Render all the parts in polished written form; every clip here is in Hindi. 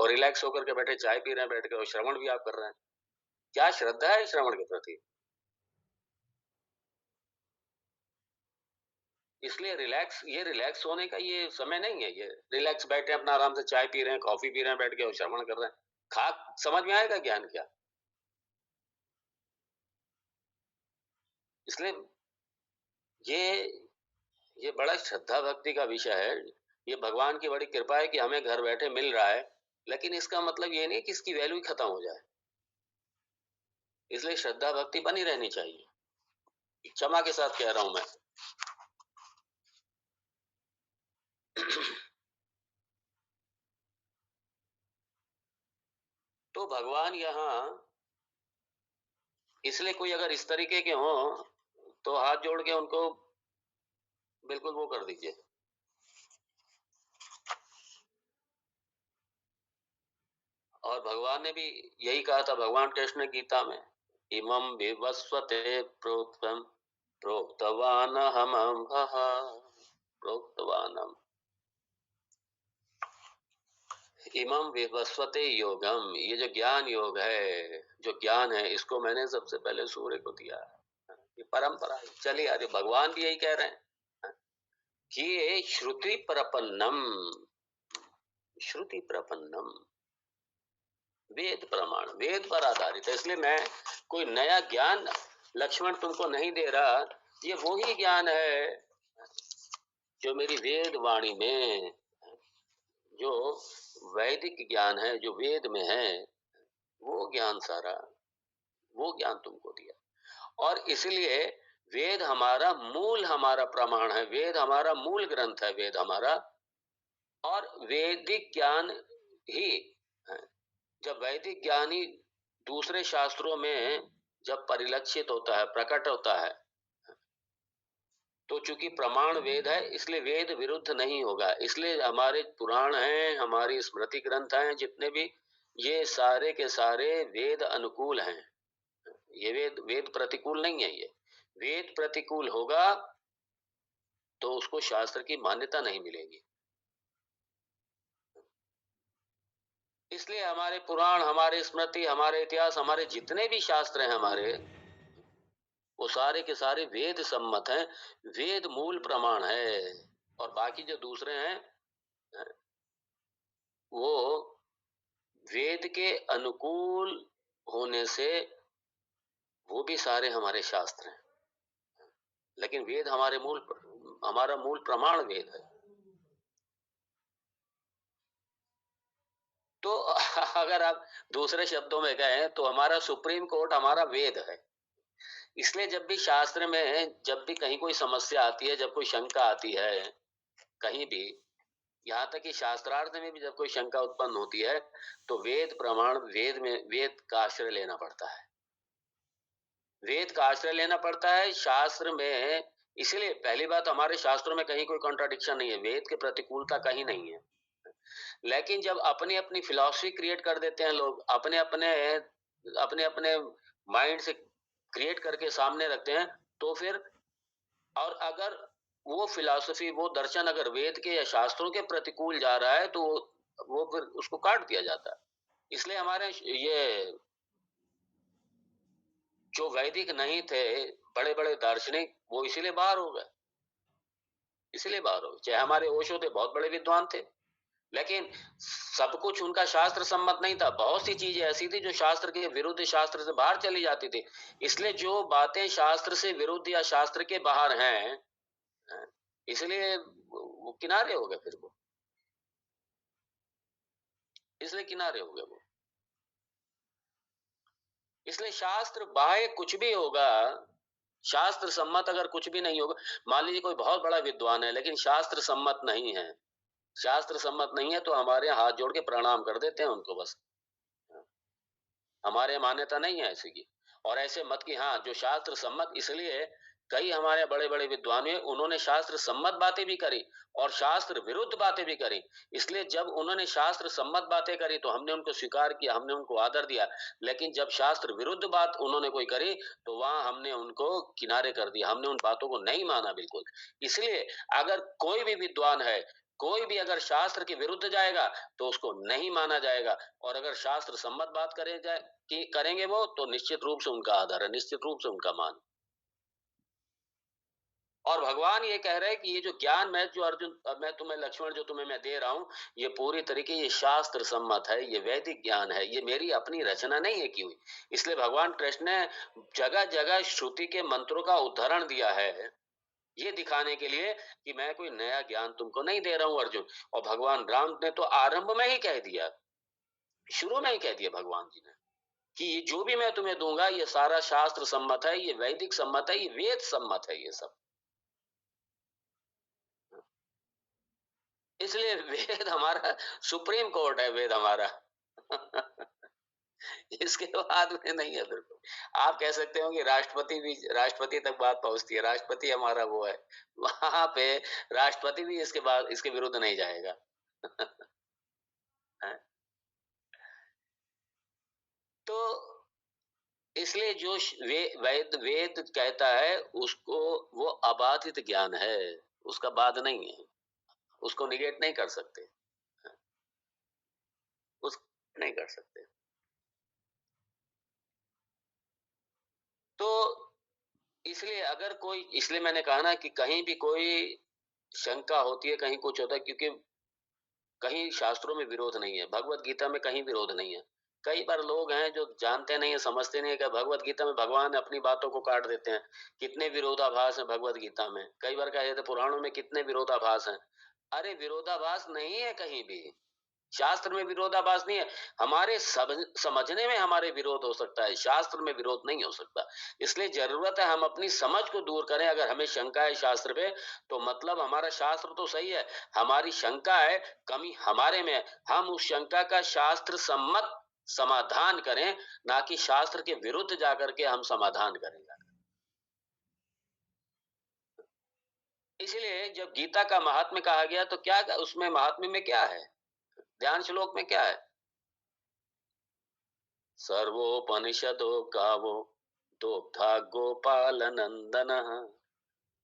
और रिलैक्स होकर के बैठे, चाय पी रहे हैं बैठ के, और श्रवण भी आप कर रहे हैं। क्या श्रद्धा है श्रवण के प्रति? इसलिए ये रिलैक्स होने का ये समय नहीं है। ये रिलैक्स बैठे अपना आराम से चाय पी रहे हैं, कॉफी पी रहे हैं बैठ के और श्रवण कर रहे हैं। खा समझ में आएगा ज्ञान क्या? इसलिए ये ये बड़ा श्रद्धा भक्ति का विषय है। ये भगवान की बड़ी कृपा है कि हमें घर बैठे मिल रहा है, लेकिन इसका मतलब ये नहीं कि इसकी वैल्यू ही खत्म हो जाए। इसलिए श्रद्धा भक्ति बनी रहनी चाहिए। क्षमा के साथ कह रहा हूं मैं। तो भगवान यहाँ, इसलिए कोई अगर इस तरीके के हों तो हाथ जोड़ के उनको बिल्कुल वो कर दीजिए। और भगवान ने भी यही कहा था, भगवान कृष्ण गीता में, इमं विवस्वते प्रोक्तम प्रोक्तवानहमं प्रोक्तवानम इमं विवस्वते योगम। ये जो ज्ञान योग है, जो ज्ञान है, इसको मैंने सबसे पहले सूर्य को दिया है। ये परंपरा है, चलिए अरे भगवान भी यही कह रहे हैं कि ये श्रुति प्रपन्नम, श्रुति प्रपन्नम, वेद प्रमाण, वेद पर आधारित है। इसलिए मैं कोई नया ज्ञान लक्ष्मण तुमको नहीं दे रहा, ये वही ज्ञान है जो मेरी वेद वाणी में, जो वैदिक ज्ञान है, जो वेद में है, वो ज्ञान सारा, वो ज्ञान तुमको दिया। और इसलिए वेद हमारा मूल, हमारा प्रमाण है, वेद हमारा मूल ग्रंथ है, वेद हमारा। और वैदिक ज्ञान ही है। जब वैदिक ज्ञान ही दूसरे शास्त्रों में जब परिलक्षित होता है, प्रकट होता है, तो चूंकि प्रमाण वेद है, इसलिए वेद विरुद्ध नहीं होगा। इसलिए हमारे पुराण हैं, हमारी स्मृति ग्रंथ हैं, जितने भी, ये सारे के सारे वेद अनुकूल हैं। ये वेद वेद प्रतिकूल नहीं है। ये वेद प्रतिकूल होगा तो उसको शास्त्र की मान्यता नहीं मिलेगी। इसलिए हमारे पुराण, हमारे स्मृति, हमारे इतिहास, हमारे जितने भी शास्त्र हैं हमारे, वो सारे के सारे वेद सम्मत हैं, वेद मूल प्रमाण है। और बाकी जो दूसरे हैं वो वेद के अनुकूल होने से वो भी सारे हमारे शास्त्र हैं, लेकिन वेद हमारा मूल प्रमाण वेद है। तो अगर आप दूसरे शब्दों में कहें तो हमारा सुप्रीम कोर्ट हमारा वेद है। इसलिए जब भी शास्त्र में, जब भी कहीं कोई समस्या आती है, जब कोई शंका आती है कहीं भी, यहाँ तक कि शास्त्रार्थ में भी जब कोई शंका उत्पन्न होती है, तो वेद प्रमाण, वेद का आश्रय लेना पड़ता है। वेद का आश्रय लेना पड़ता है शास्त्र में। इसलिए पहली बात, हमारे शास्त्रों में कहीं कोई कॉन्ट्राडिक्शन नहीं है, वेद के प्रतिकूलता कहीं नहीं है। लेकिन जब अपनी अपनी फिलॉसफी क्रिएट कर देते हैं लोग, अपने अपने अपने अपने माइंड से क्रिएट करके सामने रखते हैं, तो फिर, और अगर वो फिलॉसफी, वो दर्शन अगर वेद के या शास्त्रों के प्रतिकूल जा रहा है, तो वो फिर उसको काट दिया जाता है। इसलिए हमारे ये जो वैदिक नहीं थे, बड़े बड़े दार्शनिक, वो इसीलिए बाहर हो गए, इसलिए बाहर हो गए। चाहे हमारे ओशो थे, बहुत बड़े विद्वान थे, लेकिन सब कुछ उनका शास्त्र सम्मत नहीं था। बहुत सी चीजें ऐसी थी जो शास्त्र के विरुद्ध, शास्त्र से बाहर चली जाती थी। इसलिए जो बातें शास्त्र से विरुद्ध या शास्त्र के बाहर हैं, इसलिए वो किनारे हो गए, फिर वो इसलिए किनारे हो गए वो। इसलिए शास्त्र बाह्य कुछ भी होगा, शास्त्र सम्मत अगर कुछ भी नहीं होगा, मान लीजिए कोई बहुत बड़ा विद्वान है लेकिन शास्त्र सम्मत नहीं है, शास्त्र सम्मत नहीं है, तो हमारे यहाँ हाथ जोड़ के प्रणाम कर देते हैं उनको बस। हमारे मान्यता नहीं है ऐसी की। और ऐसे मत की, हाँ, जो शास्त्र सम्मत, इसलिए कई हमारे बड़े बड़े विद्वान हुए, उन्होंने शास्त्र सम्मत बातें भी करी और शास्त्र विरुद्ध बातें भी करी। इसलिए जब उन्होंने शास्त्र सम्मत बातें करी तो हमने उनको स्वीकार किया, हमने उनको आदर दिया। लेकिन जब शास्त्र विरुद्ध बात उन्होंने कोई करी, तो वहां हमने उनको किनारे कर दिया, हमने उन बातों को नहीं माना बिल्कुल। इसलिए अगर कोई भी विद्वान है, कोई भी अगर शास्त्र के विरुद्ध जाएगा तो उसको नहीं माना जाएगा, और अगर शास्त्र सम्मत बात करेंगे वो, तो निश्चित रूप से उनका आदर है, निश्चित रूप से उनका मान। और भगवान ये कह रहे हैं कि ये जो ज्ञान मैं जो अर्जुन मैं तुम्हें लक्ष्मण जो तुम्हें मैं दे रहा हूं, ये पूरी तरीके ये शास्त्र सम्मत है, ये वैदिक ज्ञान है, ये मेरी अपनी रचना नहीं है की हुई। इसलिए भगवान कृष्ण ने जगह जगह श्रुति के मंत्रों का उदाहरण दिया है, ये दिखाने के लिए कि मैं कोई नया ज्ञान तुमको नहीं दे रहा हूं अर्जुन। और भगवान राम ने तो आरंभ में ही कह दिया, शुरू में ही कह दिया भगवान जी ने, कि ये जो भी मैं तुम्हें दूंगा ये सारा शास्त्र सम्मत है, ये वैदिक सम्मत है, ये वेद सम्मत है, ये सब। इसलिए वेद हमारा सुप्रीम कोर्ट है, वेद हमारा। इसके बाद में नहीं है बिल्कुल। आप कह सकते हो कि राष्ट्रपति तक बात पहुंचती है, राष्ट्रपति हमारा वो है, वहां पे राष्ट्रपति भी इसके बाद इसके विरुद्ध नहीं जाएगा। तो इसलिए जो वेद कहता है उसको, वो अबाधित ज्ञान है, उसका बाध नहीं है, उसको निगेट नहीं कर सकते, उस नहीं कर सकते। तो इसलिए मैंने कहा ना कि कहीं भी कोई शंका होती है, कहीं कुछ होता है, क्योंकि कहीं शास्त्रों में विरोध नहीं है, भगवत गीता में कहीं विरोध नहीं है। कई बार लोग हैं जो जानते नहीं है, समझते नहीं है कि भगवत गीता में भगवान अपनी बातों को काट देते हैं। कितने विरोधाभास हैं भगवत गीता में, कई बार कहे थे पुराणों में कितने विरोधाभास हैं। अरे विरोधाभास नहीं है कहीं भी, शास्त्र में विरोधाभास नहीं है। हमारे समझने में हमारे विरोध हो सकता है, शास्त्र में विरोध नहीं हो सकता। इसलिए जरूरत है हम अपनी समझ को दूर करें। अगर हमें शंका है शास्त्र पे, तो मतलब हमारा शास्त्र तो सही है, हमारी शंका है, कमी हमारे में है। हम उस शंका का शास्त्र सम्मत समाधान करें, ना कि शास्त्र के विरुद्ध जाकर के हम समाधान करेंगे। इसलिए जब गीता का महात्म्य कहा गया, तो क्या उसमें महात्म्य में क्या है, ध्यान श्लोक में क्या है? सर्वोपनिषदो गावो दुग्धा गोपाल नंदन,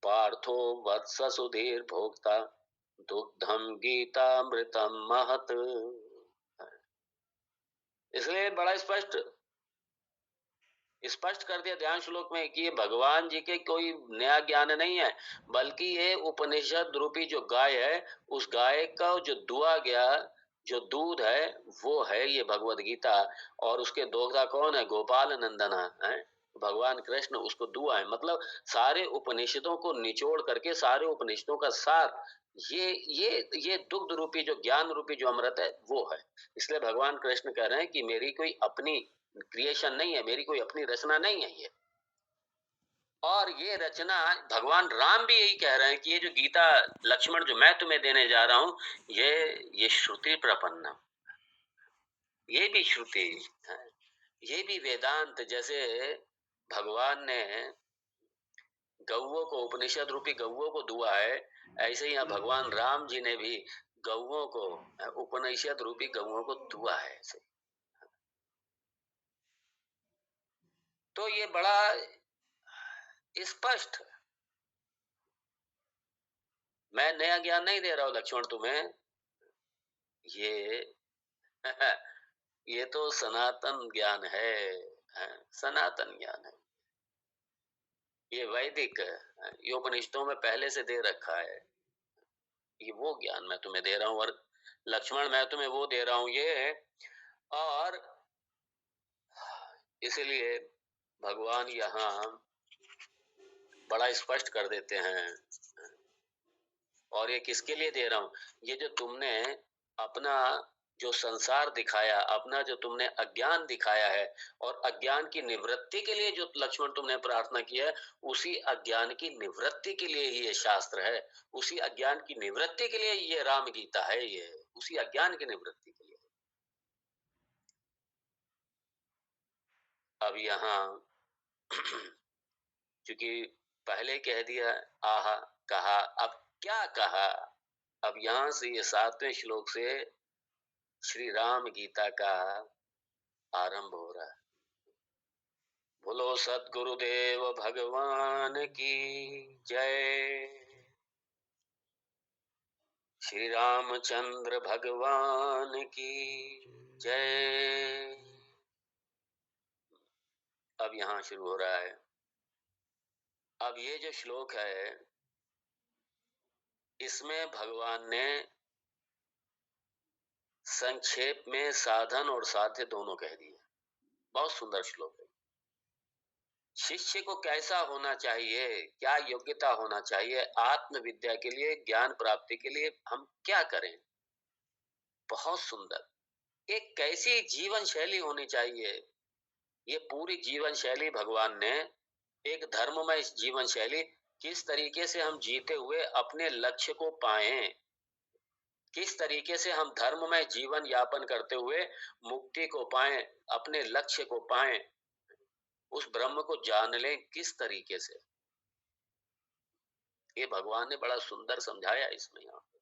पार्थो वत्स सुधीर भोक्ता, दुग्धम गीतामृतम महत। इसलिए बड़ा स्पष्ट स्पष्ट कर दिया ध्यान श्लोक में कि ये भगवान जी के कोई नया ज्ञान नहीं है, बल्कि ये उपनिषद रूपी जो गाय है, उस गाय का जो दुआ गया, जो दूध है, वो है ये भगवत गीता। और उसके दोगधा कौन है? गोपाल नंदना है, भगवान कृष्ण उसको दुआ है। मतलब सारे उपनिषदों को निचोड़ करके, सारे उपनिषदों का सार ये ये दुग्ध रूपी जो ज्ञान रूपी जो अमृत है, वो है। इसलिए भगवान कृष्ण कह रहे हैं कि मेरी कोई अपनी क्रिएशन नहीं है, मेरी कोई अपनी रचना नहीं है ये। और ये रचना भगवान राम भी यही कह रहे हैं कि ये जो गीता लक्ष्मण जो मैं तुम्हें देने जा रहा हूं, ये श्रुति प्रपन्न, ये भी श्रुति है, ये भी वेदांत। जैसे भगवान ने गौओं को, उपनिषद रूपी गौओं को दुआ है, ऐसे ही यहाँ भगवान राम जी ने भी गौओं को, उपनिषद रूपी गौओं को दुआ है ऐसे। तो ये बड़ा स्पष्ट, मैं नया ज्ञान नहीं दे रहा हूं लक्ष्मण तुम्हें, ये ये तो सनातन ज्ञान है, सनातन ज्ञान है, ये वैदिक है, ये उपनिषदों में पहले से दे रखा है। ये वो ज्ञान मैं तुम्हें दे रहा हूं, और लक्ष्मण मैं तुम्हें वो दे रहा हूं ये। और इसलिए भगवान यहाँ बड़ा स्पष्ट कर देते हैं, और ये किसके लिए दे रहा हूं, ये जो तुमने अपना जो संसार दिखाया, अपना जो तुमने अज्ञान दिखाया है, और अज्ञान की निवृत्ति के लिए जो लक्ष्मण तुमने प्रार्थना की है, उसी अज्ञान की निवृत्ति के लिए ही ये शास्त्र है, उसी अज्ञान की निवृत्ति के लिए ये राम गीता है, ये उसी अज्ञान की निवृत्ति के लिए। अब यहाँ क्योंकि पहले कह दिया, आहा कहा, अब क्या कहा? अब यहाँ से ये 7वें श्लोक से श्री राम गीता का आरंभ हो रहा है। बोलो सद्गुरुदेव भगवान की जय। श्री रामचंद्र भगवान की जय। अब यहाँ शुरू हो रहा है। अब ये जो श्लोक है, इसमें भगवान ने संक्षेप में साधन और साध्य दोनों कह दिए। बहुत सुंदर श्लोक है। शिष्य को कैसा होना चाहिए, क्या योग्यता होना चाहिए, आत्म विद्या के लिए, ज्ञान प्राप्ति के लिए हम क्या करें। बहुत सुंदर। एक कैसी जीवन शैली होनी चाहिए, ये पूरी जीवन शैली भगवान ने, एक धर्ममय जीवन शैली, किस तरीके से हम जीते हुए अपने लक्ष्य को पाएं, किस तरीके से हम धर्ममय जीवन यापन करते हुए मुक्ति को पाएं, अपने लक्ष्य को पाएं, उस ब्रह्म को जान लें किस तरीके से। ये भगवान ने बड़ा सुंदर समझाया इसमें, यहाँ पे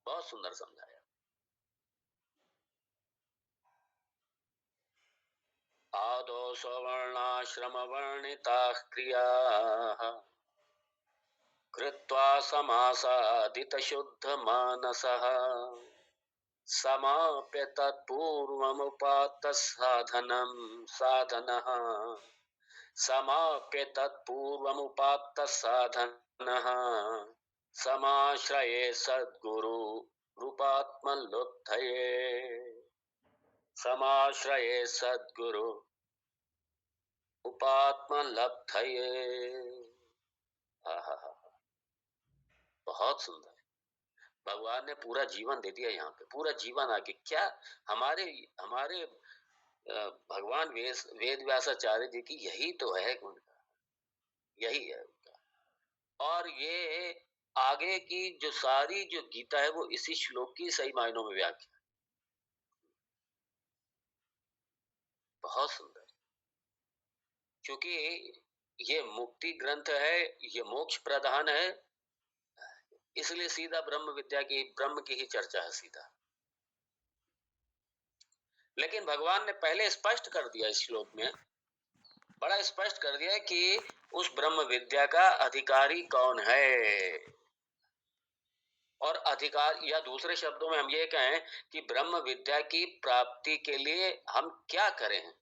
बहुत सुंदर समझाया। आदौ सवर्णाश्रम वर्णिताः क्रियाः कृत्वा समासादित शुद्ध मानसः समाप्य तत्पूर्वमुपात्त साधनं साधनः समाप्य तत्पूर्वमुपात्त साधनः समाश्रये सद्गुरु रूपात्मलुब्धये समाश्रये सद्गुरु उपात्मलब्धये। बहुत सुंदर। भगवान ने पूरा जीवन दे दिया यहाँ पे, पूरा जीवन आगे क्या। हमारे हमारे भगवान वेद व्यासाचार्य जी की यही तो है उनका, यही है उनका। और ये आगे की जो सारी जो गीता है वो इसी श्लोक की सही मायनों में व्याख्या। बहुत सुंदर। क्योंकि ये मुक्ति ग्रंथ है, ये मोक्ष प्रधान है, इसलिए सीधा ब्रह्म विद्या की, ब्रह्म की ही चर्चा है सीधा। लेकिन भगवान ने पहले स्पष्ट कर दिया, इस श्लोक में बड़ा स्पष्ट कर दिया कि उस ब्रह्म विद्या का अधिकारी कौन है। और अधिकार, या दूसरे शब्दों में हम ये कहें कि ब्रह्म विद्या की प्राप्ति के लिए हम क्या करें,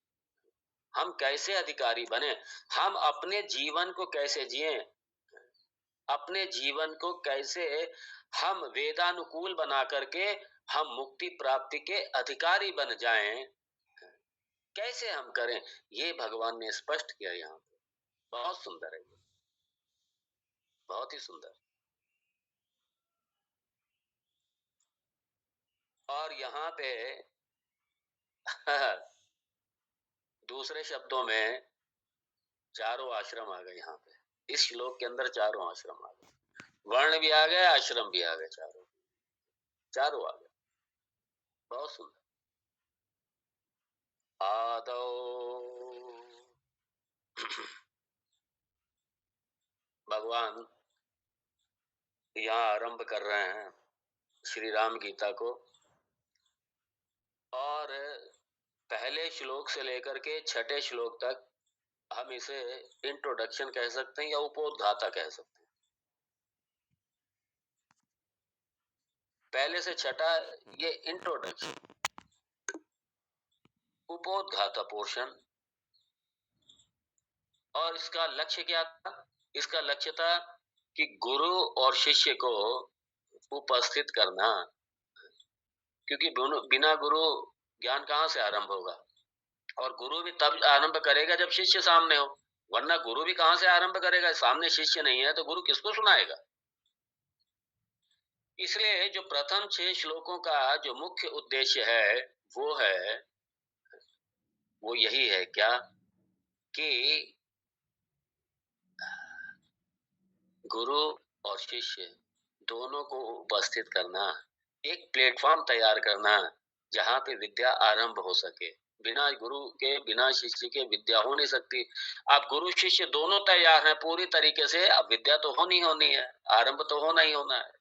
हम कैसे अधिकारी बने, हम अपने जीवन को कैसे जिएं, अपने जीवन को कैसे हम वेदानुकूल बना करके हम मुक्ति प्राप्ति के अधिकारी बन जाएं, कैसे हम करें, ये भगवान ने स्पष्ट किया यहाँ पे। बहुत सुंदर है ये, बहुत ही सुंदर। और यहाँ पे दूसरे शब्दों में चारों आश्रम आ गए। यहाँ पे इस श्लोक के अंदर चारों आश्रम आ गए, वर्ण भी आ गए, आश्रम भी आ गए, चारों चारों आ गए। बहुत सुंदर। आदौ भगवान यहाँ आरंभ कर रहे हैं श्री राम गीता को, और पहले श्लोक से लेकर के छठे श्लोक तक हम इसे इंट्रोडक्शन कह सकते हैं या उपोद्घाता कह सकते हैं। पहले से छठा ये इंट्रोडक्शन, उपोद्घाता पोर्शन। और इसका लक्ष्य क्या था, इसका लक्ष्य था कि गुरु और शिष्य को उपस्थित करना, क्योंकि बिना गुरु ज्ञान कहाँ से आरंभ होगा, और गुरु भी तब आरंभ करेगा जब शिष्य सामने हो, वरना गुरु भी कहाँ से आरंभ करेगा, सामने शिष्य नहीं है तो गुरु किसको सुनाएगा। इसलिए जो प्रथम 6 श्लोकों का जो मुख्य उद्देश्य है वो यही है क्या, कि गुरु और शिष्य दोनों को उपस्थित करना, एक प्लेटफॉर्म तैयार करना जहाँ पे विद्या आरंभ हो सके। बिना गुरु के, बिना शिष्य के विद्या हो नहीं सकती। अब गुरु शिष्य दोनों तैयार हैं पूरी तरीके से, अब विद्या तो होनी है, आरंभ तो होना ही होना है।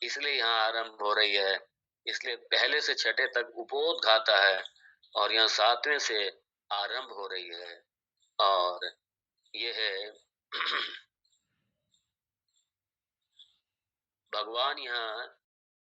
इसलिए यहाँ आरंभ हो रही है। इसलिए पहले से छठे तक उपोद्घाता है, और यहाँ 7वें से आरंभ हो रही है। और ये है भगवान यहाँ